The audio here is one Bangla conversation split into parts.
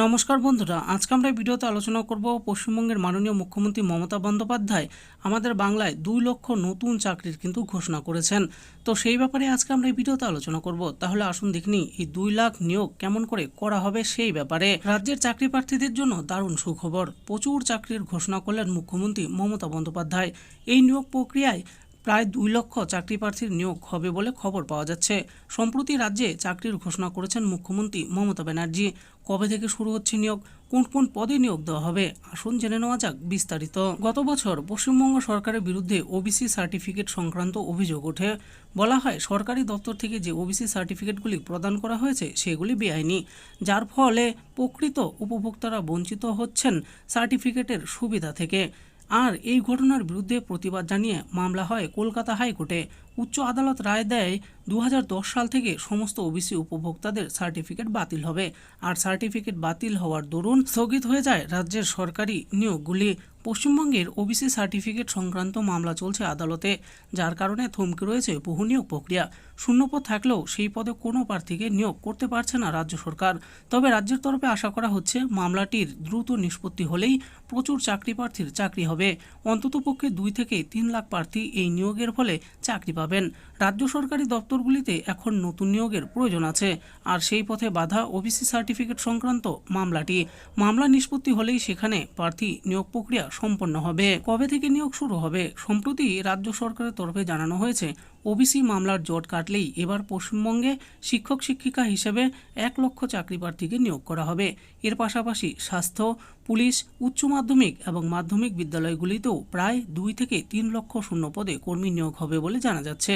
নমস্কার বন্ধুরা, আজকে আমরা এই ভিডিওতে আলোচনা করব পশ্চিমবঙ্গের মাননীয় মুখ্যমন্ত্রী মমতা বন্দ্যোপাধ্যায় আমাদের বাংলায় 2 লক্ষ নতুন চাকরির কিন্তু ঘোষণা করেছেন। তো সেই ব্যাপারে আজকে আমরা এই ভিডিওতে আলোচনা করব। তাহলে আসুন দেখে নিই এই 2 লাখ নিয়োগ কেমন করে করা হবে সেই ব্যাপারে। রাজ্যের চাকরি প্রার্থীদের জন্য দারুণ সুখবর, প্রচুর চাকরির ঘোষণা করলেন মুখ্যমন্ত্রী মমতা বন্দ্যোপাধ্যায়। এই নিয়োগ প্রক্রিয়ায় প্রায় 2 লক্ষ চাকরি প্রার্থীর নিয়োগ হবে বলে খবর পাওয়া যাচ্ছে। সম্প্রতি রাজ্যে চাকরির ঘোষণা করেছেন মুখ্যমন্ত্রী মমতা ব্যানার্জি। কবে থেকে শুরু হচ্ছে নিয়োগ, কোন কোন পদে নিয়োগ দেওয়া হবে, আসুন জেনে নেওয়া যাক বিস্তারিত। গত বছর পশ্চিমবঙ্গ সরকারের বিরুদ্ধে ওবিসি সার্টিফিকেট সংক্রান্ত অভিযোগ ওঠে। বলা হয় সরকারি দপ্তর থেকে যে ওবিসি সার্টিফিকেটগুলি প্রদান করা হয়েছে সেগুলি বেআইনি, যার ফলে প্রকৃত উপভোক্তারা বঞ্চিত হচ্ছেন সার্টিফিকেটের সুবিধা থেকে। আর এই ঘটনার বিরুদ্ধে প্রতিবাদ জানিয়ে মামলা হয় কলকাতা হাইকোর্টে। উচ্চ আদালত রায় দেয় 2010 সাল থেকে সমস্ত ওবিসি উপভোক্তাদের সার্টিফিকেট বাতিল হবে। আর সার্টিফিকেট বাতিল হওয়ার দরুন স্থগিত হয়ে যায় রাজ্যের সরকারি নিয়োগগুলি। পশ্চিমবঙ্গের ওবিসি সার্টিফিকেট সংক্রান্ত মামলা চলছে আদালতে, যার কারণে থমকে রয়েছে বহু নিয়োগ প্রক্রিয়া। শূন্যপদ থাকলেও সেই পদে কোনো প্রার্থীকে নিয়োগ করতে পারছে না রাজ্য সরকার। তবে রাজ্যের তরফে আশা করা হচ্ছে মামলাটির দ্রুত নিষ্পত্তি হলেই প্রচুর চাকরি প্রার্থীর চাকরি হবে। অন্ততপক্ষে 2 থেকে 3 লাখ প্রার্থী এই নিয়োগের ফলে চাকরি পাবেন। রাজ্য সরকারি দপ্তরগুলিতে এখন নতুন নিয়োগের প্রয়োজন আছে, আর সেই পথে বাধা ওবিসি সার্টিফিকেট সংক্রান্ত মামলাটি। মামলা নিষ্পত্তি হলেই সেখানে প্রার্থী নিয়োগ প্রক্রিয়া সম্পন্ন হবে। কবে থেকে নিয়োগ শুরু হবে? সম্প্রতি রাজ্য সরকারের তরফে জানানো হয়েছে ওবিসি মামলার জট কাটলেই এবার পশ্চিমবঙ্গে শিক্ষক শিক্ষিকা হিসেবে 1 লক্ষ চাকরি প্রার্থীকে নিয়োগ করা হবে। এর পাশাপাশি স্বাস্থ্য, পুলিশ, উচ্চ মাধ্যমিক এবং মাধ্যমিক বিদ্যালয়গুলিতেও প্রায় 2 থেকে 3 লক্ষ শূন্য পদে কর্মী নিয়োগ হবে বলে জানা যাচ্ছে।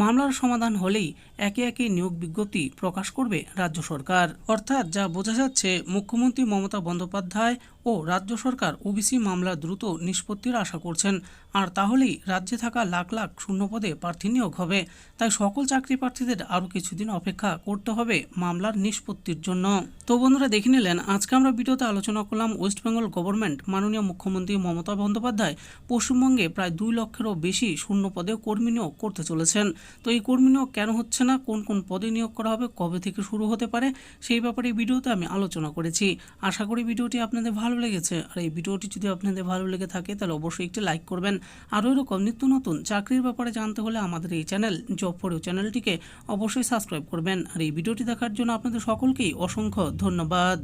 মামলার সমাধান হলেই একে একে নিয়োগ বিজ্ঞপ্তি প্রকাশ করবে রাজ্য সরকার। অর্থাৎ যা বোঝা যাচ্ছে, মুখ্যমন্ত্রী মমতা বন্দ্যোপাধ্যায় ও রাজ্য সরকার ওবিসি মামলা দ্রুত নিষ্পত্তির আশা করছেন। আর তাহলেই রাজ্যে থাকা লাখ লাখ শূন্য পদে প্রার্থী নিয়োগ হবে। তাই সকল চাকরি প্রার্থীদের আরও কিছুদিন অপেক্ষা করতে হবে মামলার নিষ্পত্তির জন্য। তো বন্ধুরা, দেখে নিলেন আজকে আমরা ভিডিওতে আলোচনা করলাম ওয়েস্ট বেঙ্গল গভর্নমেন্ট মাননীয় মুখ্যমন্ত্রী মমতা বন্দ্যোপাধ্যায় পশ্চিমবঙ্গে প্রায় 2 লক্ষেরও বেশি শূন্য পদে কর্মী নিয়োগ করতে চলেছেন। তো এই কর্মী নিয়োগ কেন হচ্ছে না, কোন কোন পদে নিয়োগ করা হবে, কবে থেকে শুরু হতে পারে, সেই ব্যাপারে এই ভিডিওতে আমি আলোচনা করেছি। আশা করি ভিডিওটি আপনাদের ভালো লেগেছে। আর এই ভিডিওটি যদি আপনাদের ভালো লেগে থাকে তাহলে অবশ্যই একটি লাইক করবেন। আরও এরকম নিত্য নতুন চাকরির ব্যাপারে জানতে হলে আমাদের এই চ্যানেল জব ফর ইউ চ্যানেলটিকে অবশ্যই সাবস্ক্রাইব করবেন। আর এই ভিডিওটি দেখার জন্য আপনাদের সকলকেই অসংখ্য ধন্যবাদ।